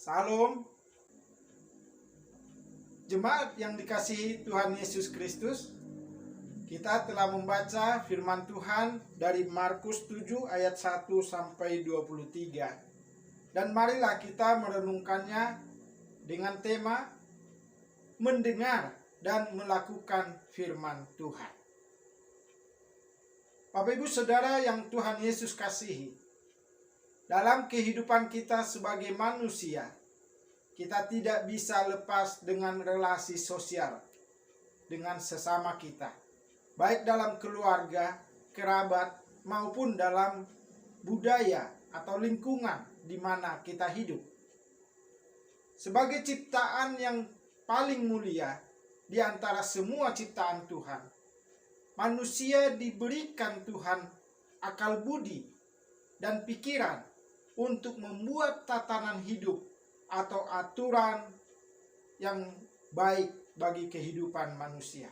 Salam. Jemaat yang dikasihi Tuhan Yesus Kristus, kita telah membaca firman Tuhan dari Markus 7 ayat 1 sampai 23. Dan marilah kita merenungkannya dengan tema mendengar dan melakukan firman Tuhan. Bapak Ibu Saudara yang Tuhan Yesus kasihi, dalam kehidupan kita sebagai manusia, kita tidak bisa lepas dengan relasi sosial dengan sesama kita, baik dalam keluarga, kerabat, maupun dalam budaya atau lingkungan di mana kita hidup. Sebagai ciptaan yang paling mulia di antara semua ciptaan Tuhan, manusia diberikan Tuhan akal budi dan pikiran untuk membuat tatanan hidup atau aturan yang baik bagi kehidupan manusia.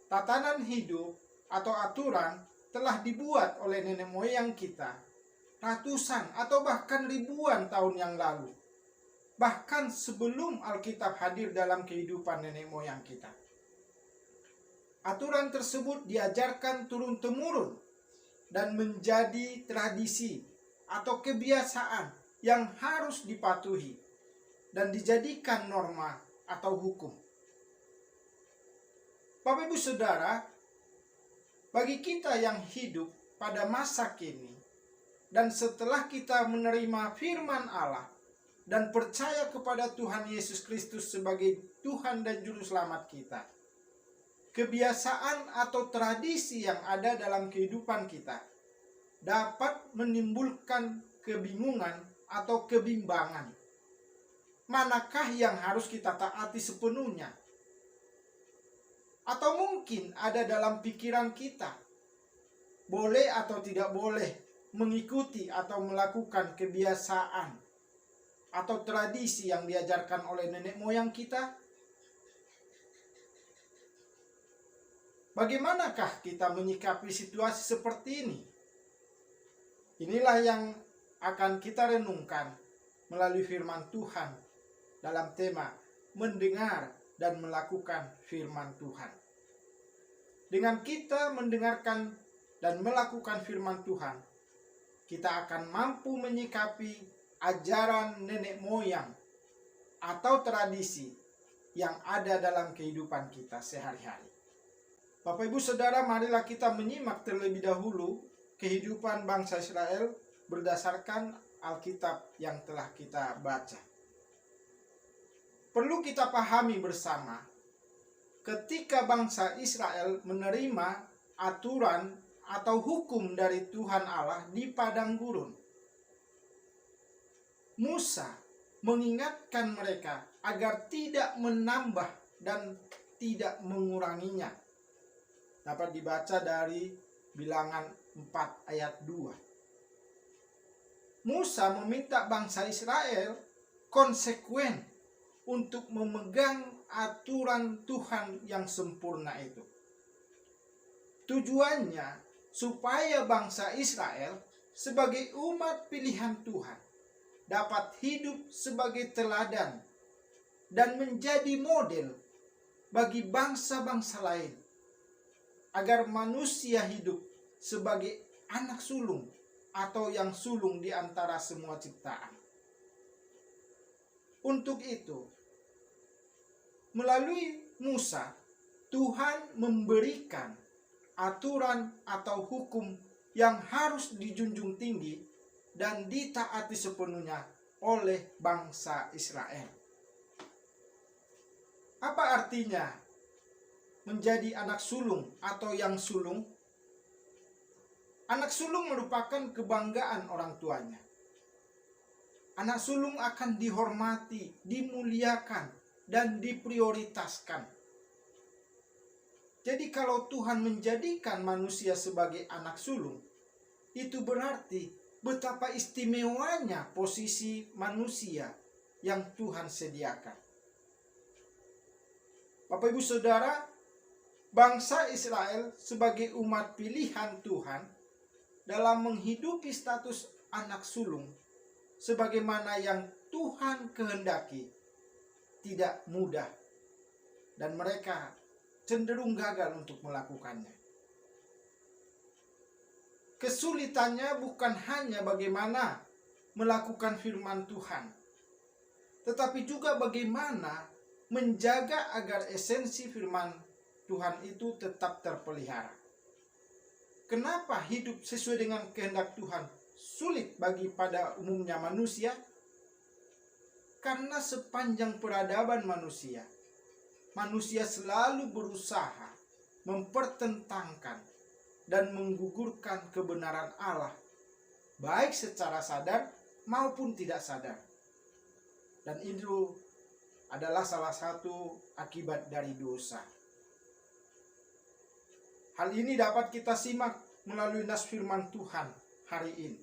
Tatanan hidup atau aturan telah dibuat oleh nenek moyang kita ratusan atau bahkan ribuan tahun yang lalu, bahkan sebelum Alkitab hadir dalam kehidupan nenek moyang kita. Aturan tersebut diajarkan turun-temurun dan menjadi tradisi atau kebiasaan yang harus dipatuhi dan dijadikan norma atau hukum. Bapak Ibu Saudara, bagi kita yang hidup pada masa kini dan setelah kita menerima firman Allah dan percaya kepada Tuhan Yesus Kristus sebagai Tuhan dan Juru Selamat kita, kebiasaan atau tradisi yang ada dalam kehidupan kita dapat menimbulkan kebingungan atau kebimbangan. Manakah yang harus kita taati sepenuhnya? Atau mungkin ada dalam pikiran kita, boleh atau tidak boleh mengikuti atau melakukan kebiasaan atau tradisi yang diajarkan oleh nenek moyang kita? Bagaimanakah kita menyikapi situasi seperti ini? Inilah yang akan kita renungkan melalui firman Tuhan dalam tema mendengar dan melakukan firman Tuhan. Dengan kita mendengarkan dan melakukan firman Tuhan, kita akan mampu menyikapi ajaran nenek moyang atau tradisi yang ada dalam kehidupan kita sehari-hari. Bapak Ibu Saudara, marilah kita menyimak terlebih dahulu kehidupan bangsa Israel berdasarkan Alkitab yang telah kita baca. Perlu kita pahami bersama, ketika bangsa Israel menerima aturan atau hukum dari Tuhan Allah di padang gurun, Musa mengingatkan mereka agar tidak menambah dan tidak menguranginya. Dapat dibaca dari Bilangan 4 ayat 2. Musa meminta bangsa Israel konsekuen untuk memegang aturan Tuhan yang sempurna itu. Tujuannya supaya bangsa Israel sebagai umat pilihan Tuhan dapat hidup sebagai teladan dan menjadi model bagi bangsa-bangsa lain, agar manusia hidup sebagai anak sulung atau yang sulung di antara semua ciptaan. Untuk itu, melalui Musa, Tuhan memberikan aturan atau hukum yang harus dijunjung tinggi dan ditaati sepenuhnya oleh bangsa Israel. Apa artinya menjadi anak sulung atau yang sulung? Anak sulung merupakan kebanggaan orang tuanya. Anak sulung akan dihormati, dimuliakan, dan diprioritaskan. Jadi kalau Tuhan menjadikan manusia sebagai anak sulung, itu berarti betapa istimewanya posisi manusia yang Tuhan sediakan. Bapak Ibu Saudara, bangsa Israel sebagai umat pilihan Tuhan dalam menghidupi status anak sulung sebagaimana yang Tuhan kehendaki tidak mudah, dan mereka cenderung gagal untuk melakukannya. Kesulitannya bukan hanya bagaimana melakukan firman Tuhan, tetapi juga bagaimana menjaga agar esensi firman Tuhan itu tetap terpelihara. Kenapa hidup sesuai dengan kehendak Tuhan sulit bagi pada umumnya manusia? Karena sepanjang peradaban manusia, manusia selalu berusaha mempertentangkan dan menggugurkan kebenaran Allah, baik secara sadar maupun tidak sadar. Dan itu adalah salah satu akibat dari dosa. Hal ini dapat kita simak melalui nas firman Tuhan hari ini.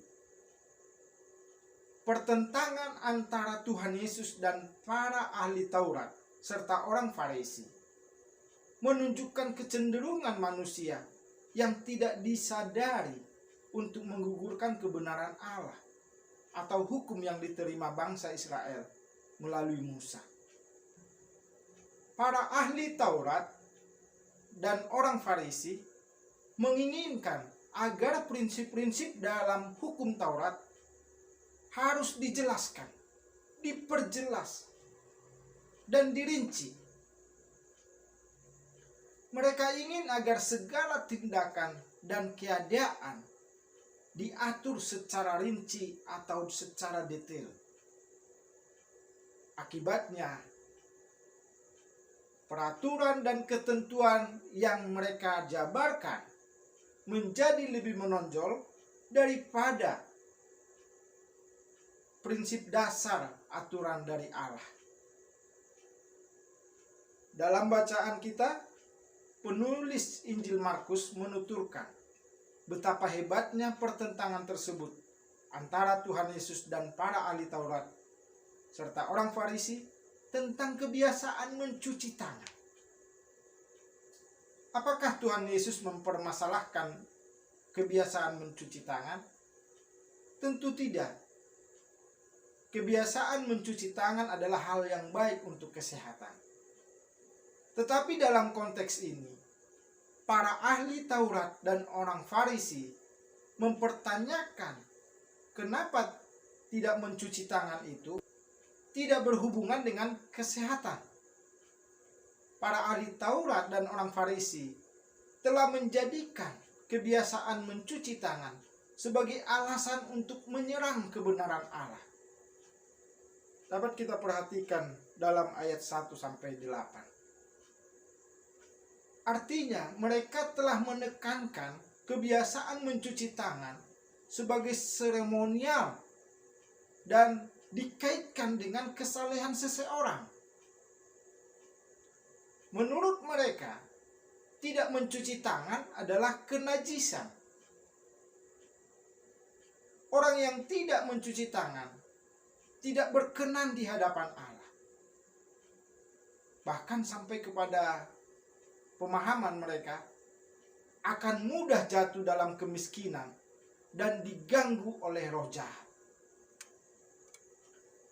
Pertentangan antara Tuhan Yesus dan para ahli Taurat serta orang Farisi menunjukkan kecenderungan manusia yang tidak disadari untuk menggugurkan kebenaran Allah atau hukum yang diterima bangsa Israel melalui Musa. Para ahli Taurat dan orang Farisi menginginkan agar prinsip-prinsip dalam hukum Taurat harus dijelaskan, diperjelas, dan dirinci. Mereka ingin agar segala tindakan dan keadaan diatur secara rinci atau secara detail. Akibatnya, peraturan dan ketentuan yang mereka jabarkan menjadi lebih menonjol daripada prinsip dasar aturan dari Allah. Dalam bacaan kita, penulis Injil Markus menuturkan betapa hebatnya pertentangan tersebut antara Tuhan Yesus dan para ahli Taurat serta orang Farisi tentang kebiasaan mencuci tangan. Apakah Tuhan Yesus mempermasalahkan kebiasaan mencuci tangan? Tentu tidak. Kebiasaan mencuci tangan adalah hal yang baik untuk kesehatan. Tetapi dalam konteks ini, para ahli Taurat dan orang Farisi mempertanyakan kenapa tidak mencuci tangan itu tidak berhubungan dengan kesehatan. Para ahli Taurat dan orang Farisi telah menjadikan kebiasaan mencuci tangan sebagai alasan untuk menyerang kebenaran Allah. Dapat kita perhatikan dalam ayat 1-8. Artinya, mereka telah menekankan kebiasaan mencuci tangan sebagai seremonial dan dikaitkan dengan kesalehan seseorang. Menurut mereka, tidak mencuci tangan adalah kenajisan. Orang yang tidak mencuci tangan tidak berkenan di hadapan Allah. Bahkan sampai kepada pemahaman mereka akan mudah jatuh dalam kemiskinan dan diganggu oleh roh jahat.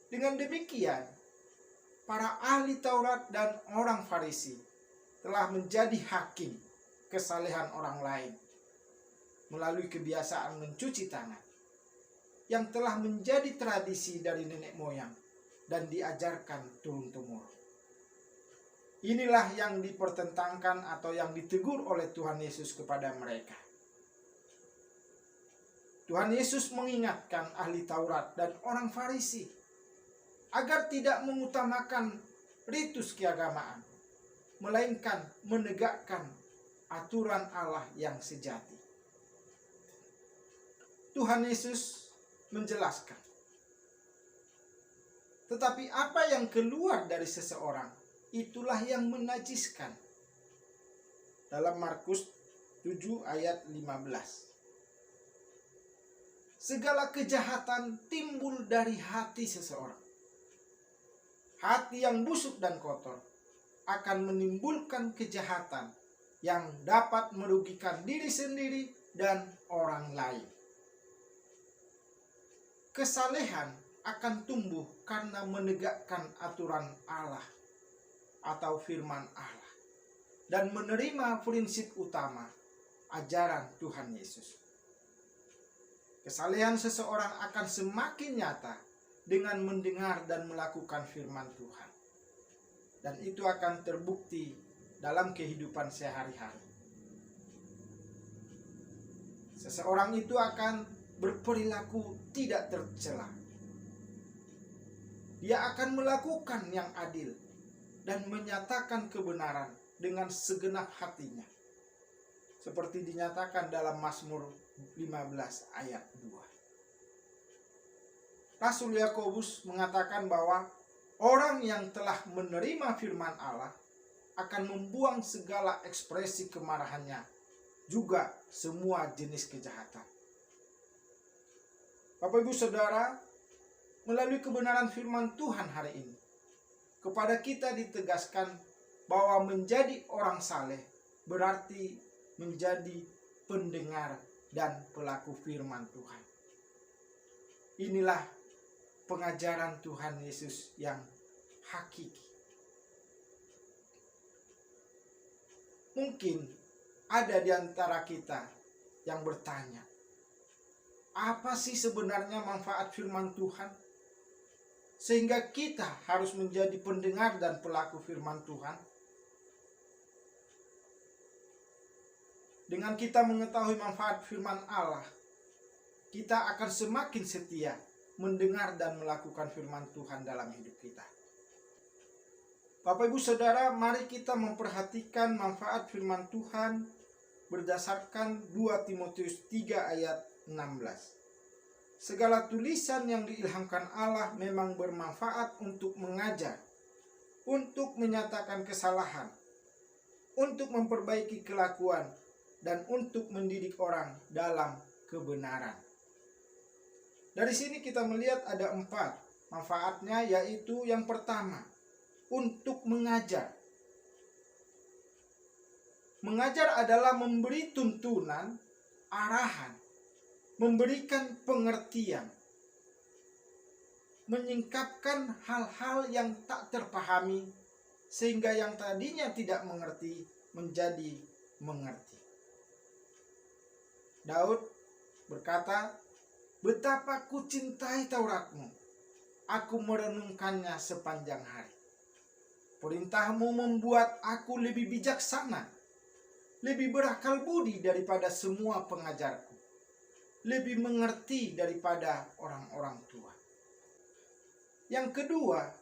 Dengan demikian, para ahli Taurat dan orang Farisi telah menjadi hakim kesalehan orang lain melalui kebiasaan mencuci tangan yang telah menjadi tradisi dari nenek moyang dan diajarkan turun-temurun. Inilah yang dipertentangkan atau yang ditegur oleh Tuhan Yesus kepada mereka. Tuhan Yesus mengingatkan ahli Taurat dan orang Farisi agar tidak mengutamakan ritus keagamaan, melainkan menegakkan aturan Allah yang sejati. Tuhan Yesus menjelaskan, tetapi apa yang keluar dari seseorang, itulah yang menajiskan. Dalam Markus 7 ayat 15. Segala kejahatan timbul dari hati seseorang. Hati yang busuk dan kotor akan menimbulkan kejahatan yang dapat merugikan diri sendiri dan orang lain. Kesalehan akan tumbuh karena menegakkan aturan Allah atau firman Allah dan menerima prinsip utama ajaran Tuhan Yesus. Kesalehan seseorang akan semakin nyata dengan mendengar dan melakukan firman Tuhan. Dan itu akan terbukti dalam kehidupan sehari-hari. Seseorang itu akan berperilaku tidak tercela. Dia akan melakukan yang adil dan menyatakan kebenaran dengan segenap hatinya. Seperti dinyatakan dalam Mazmur 15 ayat 2. Rasul Yakobus mengatakan bahwa orang yang telah menerima firman Allah akan membuang segala ekspresi kemarahannya, juga semua jenis kejahatan. Bapak Ibu Saudara, melalui kebenaran firman Tuhan hari ini, kepada kita ditegaskan bahwa menjadi orang saleh berarti menjadi pendengar dan pelaku firman Tuhan. Inilah pengajaran Tuhan Yesus yang hakiki. Mungkin ada di antara kita yang bertanya, apa sih sebenarnya manfaat firman Tuhan? Sehingga kita harus menjadi pendengar dan pelaku firman Tuhan. Dengan kita mengetahui manfaat firman Allah, kita akan semakin setia mendengar dan melakukan firman Tuhan dalam hidup kita. Bapak Ibu Saudara, mari kita memperhatikan manfaat firman Tuhan berdasarkan 2 Timotius 3 ayat 16. Segala tulisan yang diilhamkan Allah memang bermanfaat untuk mengajar, untuk menyatakan kesalahan, untuk memperbaiki kelakuan, dan untuk mendidik orang dalam kebenaran. Dari sini kita melihat ada 4 manfaatnya, yaitu yang pertama, untuk mengajar. Mengajar adalah memberi tuntunan, arahan, memberikan pengertian, menyingkapkan hal-hal yang tak terpahami, sehingga yang tadinya tidak mengerti menjadi mengerti. Daud berkata, "Betapa ku cintai Tauratmu, aku merenungkannya sepanjang hari. Perintahmu membuat aku lebih bijaksana, lebih berakal budi daripada semua pengajarku, lebih mengerti daripada orang-orang tua." Yang kedua,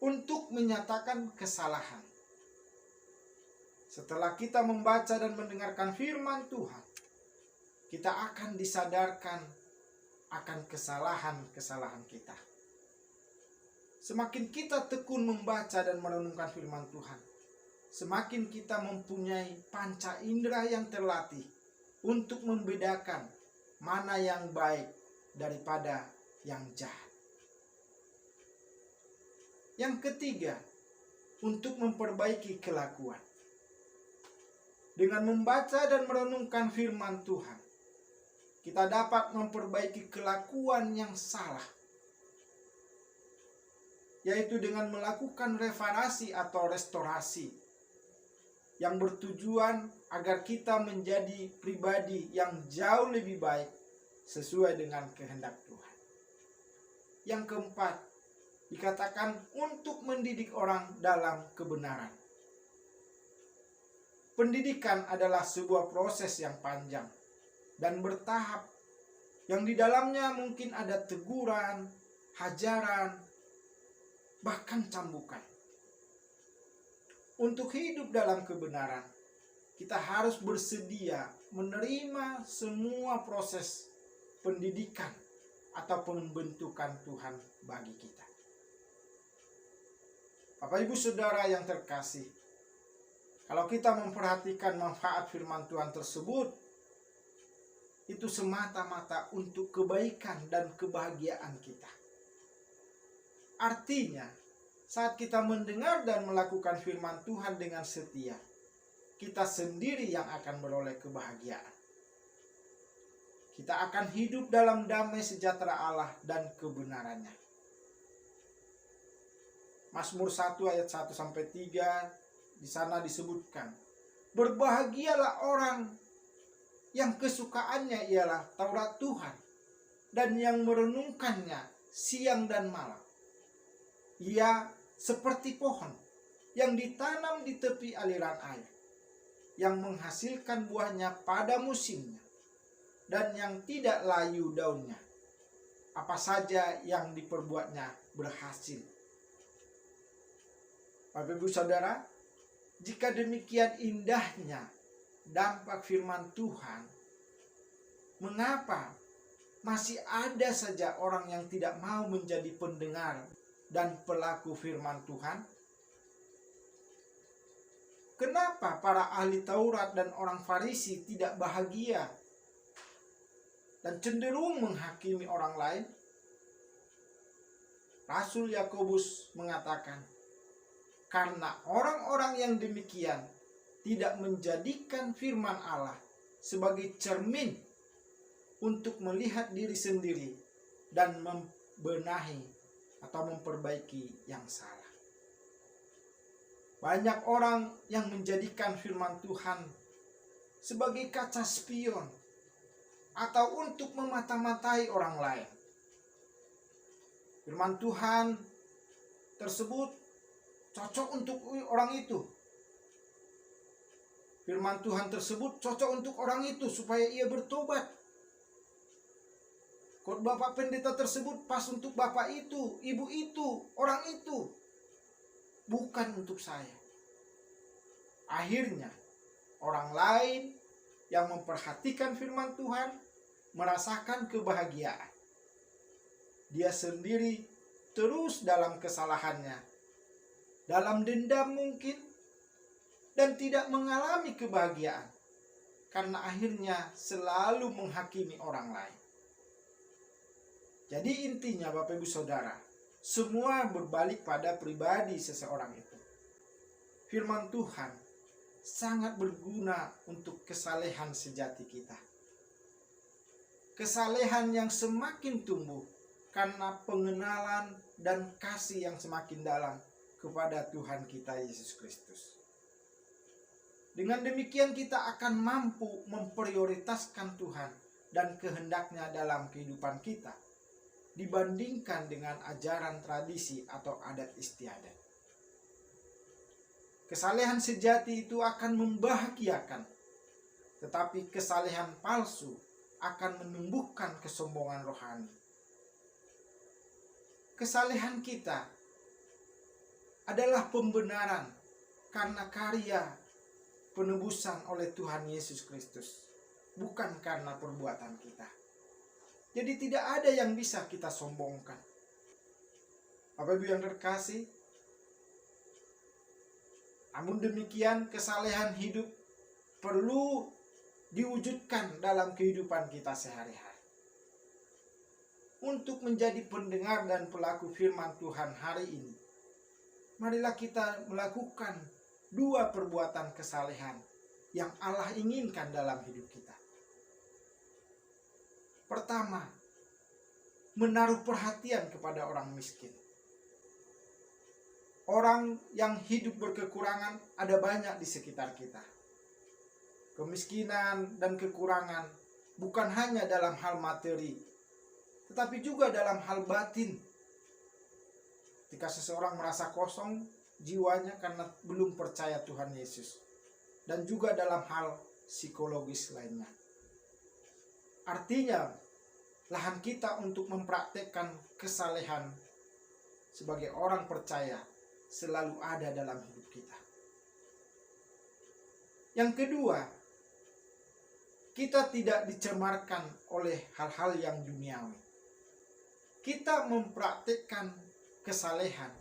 untuk menyatakan kesalahan. Setelah kita membaca dan mendengarkan firman Tuhan, kita akan disadarkan akan kesalahan-kesalahan kita. Semakin kita tekun membaca dan merenungkan firman Tuhan, semakin kita mempunyai panca indera yang terlatih untuk membedakan mana yang baik daripada yang jahat. Yang ketiga, untuk memperbaiki kelakuan. Dengan membaca dan merenungkan firman Tuhan, kita dapat memperbaiki kelakuan yang salah, yaitu dengan melakukan reparasi atau restorasi yang bertujuan agar kita menjadi pribadi yang jauh lebih baik sesuai dengan kehendak Tuhan. Yang keempat, dikatakan untuk mendidik orang dalam kebenaran. Pendidikan adalah sebuah proses yang panjang dan bertahap, yang di dalamnya mungkin ada teguran, hajaran, bahkan cambukan. Untuk hidup dalam kebenaran, kita harus bersedia menerima semua proses pendidikan atau pembentukan Tuhan bagi kita. Bapak Ibu Saudara yang terkasih, kalau kita memperhatikan manfaat firman Tuhan tersebut, itu semata-mata untuk kebaikan dan kebahagiaan kita. Artinya, saat kita mendengar dan melakukan firman Tuhan dengan setia, kita sendiri yang akan beroleh kebahagiaan. kita akan hidup dalam damai sejahtera Allah dan kebenarannya. Mazmur 1 ayat 1 sampai 3 di sana disebutkan, berbahagialah orang yang kesukaannya ialah Taurat Tuhan dan yang merenungkannya siang dan malam. Ia seperti pohon yang ditanam di tepi aliran air, yang menghasilkan buahnya pada musimnya, dan yang tidak layu daunnya. Apa saja yang diperbuatnya berhasil. Bapak Ibu Saudara, jika demikian indahnya dampak firman Tuhan, mengapa masih ada saja orang yang tidak mau menjadi pendengar dan pelaku firman Tuhan? Kenapa para ahli Taurat dan orang Farisi tidak bahagia dan cenderung menghakimi orang lain? Rasul Yakobus mengatakan, karena orang-orang yang demikian tidak menjadikan firman Allah sebagai cermin untuk melihat diri sendiri dan membenahi atau memperbaiki yang salah. Banyak orang yang menjadikan firman Tuhan sebagai kaca spion atau untuk memata-matai orang lain. Firman Tuhan tersebut cocok untuk orang itu. Firman Tuhan tersebut cocok untuk orang itu supaya ia bertobat. Khotbah Pak Pendeta tersebut pas untuk bapak itu, ibu itu, orang itu. Bukan untuk saya. Akhirnya orang lain yang memperhatikan firman Tuhan merasakan kebahagiaan. Dia sendiri terus dalam kesalahannya, dalam dendam mungkin, dan tidak mengalami kebahagiaan karena akhirnya selalu menghakimi orang lain. Jadi intinya Bapak Ibu Saudara, semua berbalik pada pribadi seseorang itu. Firman Tuhan sangat berguna untuk kesalehan sejati kita. Kesalehan yang semakin tumbuh karena pengenalan dan kasih yang semakin dalam kepada Tuhan kita Yesus Kristus. Dengan demikian kita akan mampu memprioritaskan Tuhan dan kehendaknya dalam kehidupan kita dibandingkan dengan ajaran tradisi atau adat istiadat. Kesalehan sejati itu akan membahagiakan, tetapi kesalehan palsu akan menumbuhkan kesombongan rohani. Kesalehan kita adalah pembenaran karena karya penebusan oleh Tuhan Yesus Kristus, bukan karena perbuatan kita. Jadi tidak ada yang bisa kita sombongkan. Bapak Ibu yang terkasih, namun demikian kesalehan hidup perlu diwujudkan dalam kehidupan kita sehari-hari. Untuk menjadi pendengar dan pelaku firman Tuhan hari ini, marilah kita melakukan 2 perbuatan kesalehan yang Allah inginkan dalam hidup kita. Pertama, menaruh perhatian kepada orang miskin. Orang yang hidup berkekurangan ada banyak di sekitar kita. Kemiskinan dan kekurangan bukan hanya dalam hal materi, tetapi juga dalam hal batin. Ketika seseorang merasa kosong jiwanya karena belum percaya Tuhan Yesus, dan juga dalam hal psikologis lainnya. Artinya, lahan kita untuk mempraktekkan kesalehan sebagai orang percaya selalu ada dalam hidup kita. Yang kedua, kita tidak dicemarkan oleh hal-hal yang duniawi. Kita mempraktekkan kesalehan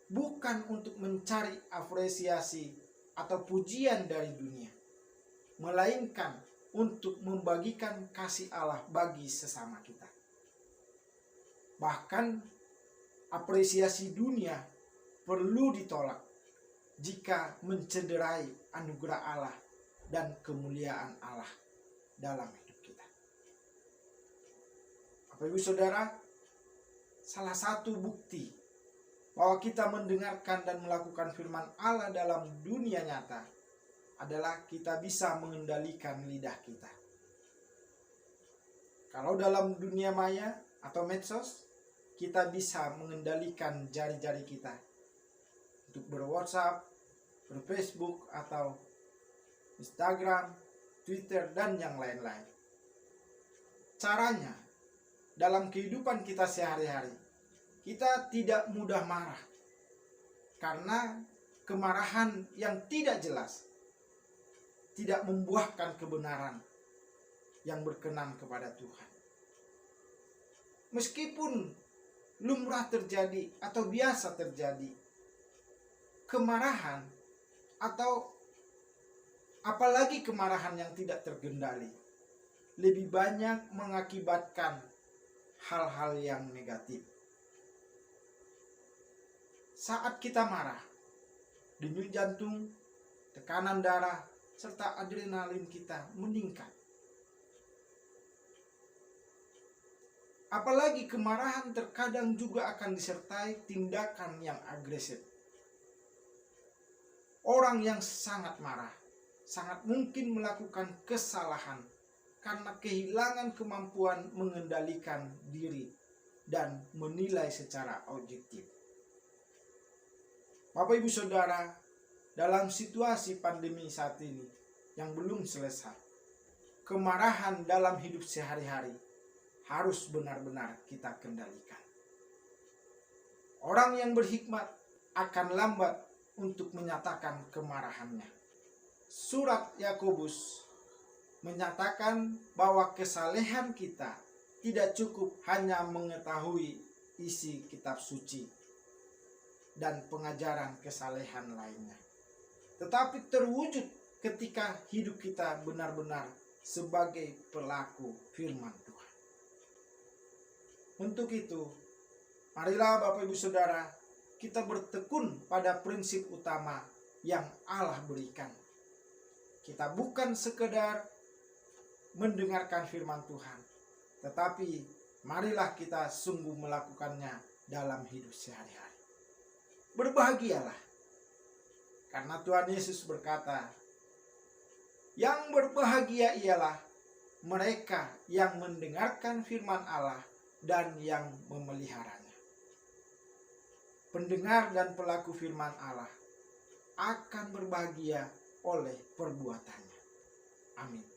bukan untuk mencari apresiasi atau pujian dari dunia, melainkan untuk membagikan kasih Allah bagi sesama kita. Bahkan apresiasi dunia perlu ditolak jika mencederai anugerah Allah dan kemuliaan Allah dalam hidup kita. Bapak Ibu Saudara, salah satu bukti bahwa kita mendengarkan dan melakukan firman Allah dalam dunia nyata adalah kita bisa mengendalikan lidah kita. Kalau dalam dunia maya atau medsos, kita bisa mengendalikan jari-jari kita untuk ber-WhatsApp, ber-Facebook, atau Instagram, Twitter, dan yang lain-lain. Caranya, dalam kehidupan kita sehari-hari, kita tidak mudah marah. Karena kemarahan yang tidak jelas tidak membuahkan kebenaran yang berkenan kepada Tuhan. Meskipun lumrah terjadi atau biasa terjadi, kemarahan atau apalagi kemarahan yang tidak terkendali lebih banyak mengakibatkan hal-hal yang negatif. Saat kita marah, denyut jantung, tekanan darah, serta adrenalin kita meningkat. Apalagi kemarahan terkadang juga akan disertai tindakan yang agresif. Orang yang sangat marah sangat mungkin melakukan kesalahan karena kehilangan kemampuan mengendalikan diri dan menilai secara objektif. Bapak Ibu Saudara, dalam situasi pandemi saat ini yang belum selesai, kemarahan dalam hidup sehari-hari harus benar-benar kita kendalikan. Orang yang berhikmat akan lambat untuk menyatakan kemarahannya. Surat Yakobus menyatakan bahwa kesalehan kita tidak cukup hanya mengetahui isi kitab suci dan pengajaran kesalehan lainnya, tetapi terwujud ketika hidup kita benar-benar sebagai pelaku firman Tuhan. Untuk itu, marilah Bapak Ibu Saudara, kita bertekun pada prinsip utama yang Allah berikan. Kita bukan sekedar mendengarkan firman Tuhan, tetapi marilah kita sungguh melakukannya dalam hidup sehari-hari. Berbahagialah, karena Tuhan Yesus berkata, yang berbahagia ialah mereka yang mendengarkan firman Allah dan yang memeliharanya. Pendengar dan pelaku firman Allah akan berbahagia oleh perbuatannya. Amin.